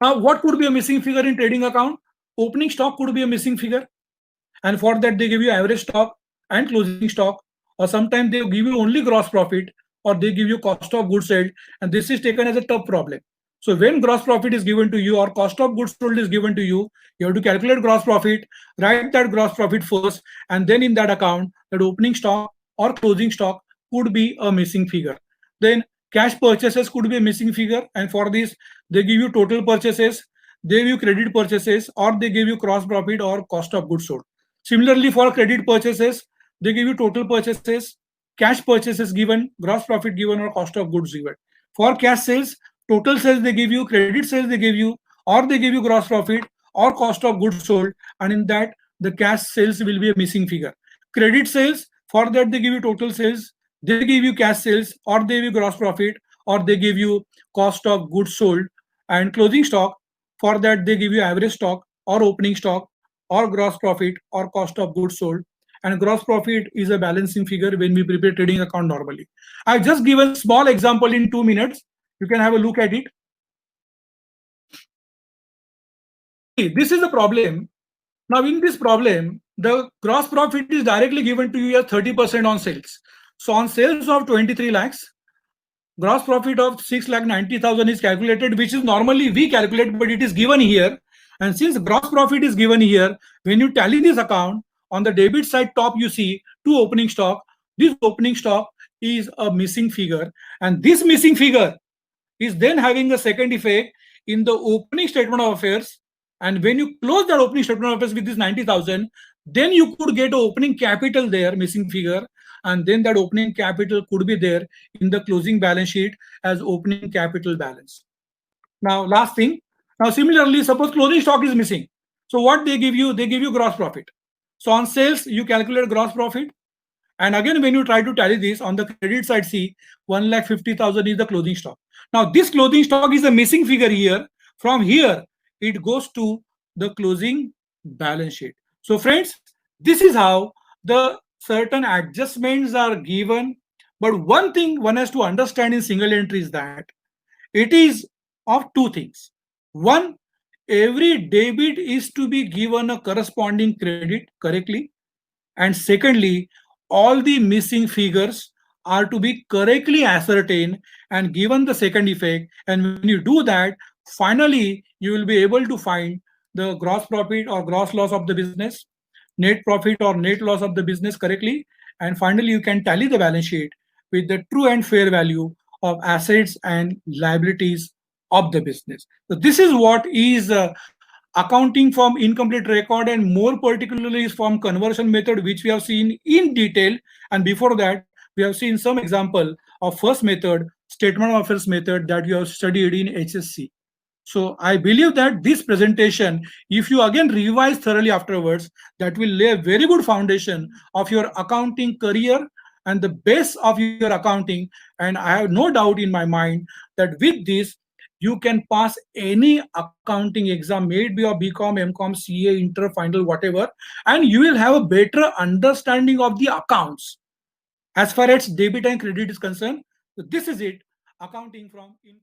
Now, what could be a missing figure in trading account? Opening stock could be a missing figure. And for that, they give you average stock and closing stock. Or sometimes they give you only gross profit, or they give you cost of goods sold. And this is taken as a tough problem. So when gross profit is given to you or cost of goods sold is given to you have to calculate gross profit, write that gross profit first, and then in that account, that opening stock or closing stock could be a missing figure. Then cash purchases could be a missing figure, and for this, they give you total purchases, they give you credit purchases, or they give you gross profit or cost of goods sold. Similarly, for credit purchases, they give you total purchases, cash purchases given, gross profit given, or cost of goods given. For cash sales, total sales they give you, credit sales they give you, or they give you gross profit or cost of goods sold, and in that the cash sales will be a missing figure. Credit sales, for that they give you total sales, they give you cash sales, or they give you gross profit, or they give you cost of goods sold. And closing stock, for that they give you average stock or opening stock or gross profit or cost of goods sold. And gross profit is a balancing figure when we prepare trading account normally. I've just given small example in 2 minutes. You can have a look at it. This is the problem. Now in this problem, the gross profit is directly given to you as 30% on sales. So on sales of 23 lakhs, gross profit of 6,90,000 is calculated, which is normally we calculate, but it is given here. And since gross profit is given here, when you tally this account, on the debit side top, you see two opening stock. This opening stock is a missing figure. And this missing figure is then having a second effect in the opening statement of affairs. And when you close that opening statement of affairs with this 90,000, then you could get an opening capital there, missing figure. And then that opening capital could be there in the closing balance sheet as opening capital balance. Now, last thing. Now, similarly, suppose closing stock is missing. So what they give you gross profit. So on sales, you calculate gross profit. And again, when you try to tally this on the credit side, see 1,50,000 is the closing stock. Now, this closing stock is a missing figure here. From here, it goes to the closing balance sheet. So friends, this is how the certain adjustments are given. But one thing one has to understand in single entry is that it is of two things. One, every debit is to be given a corresponding credit correctly. And secondly, all the missing figures are to be correctly ascertained and given the second effect. And when you do that, finally, you will be able to find the gross profit or gross loss of the business, net profit or net loss of the business correctly. And finally, you can tally the balance sheet with the true and fair value of assets and liabilities of the business. So this is what is accounting from incomplete record, and more particularly is from conversion method, which we have seen in detail. And before that, we have seen some example of first method, statement of affairs method, that you have studied in HSC. So I believe that this presentation, if you again revise thoroughly afterwards, that will lay a very good foundation of your accounting career and the base of your accounting. And I have no doubt in my mind that with this, you can pass any accounting exam, may it be a BCom, MCom, CA, Inter, Final, whatever, and you will have a better understanding of the accounts as far as debit and credit is concerned. So this is it, accounting from income.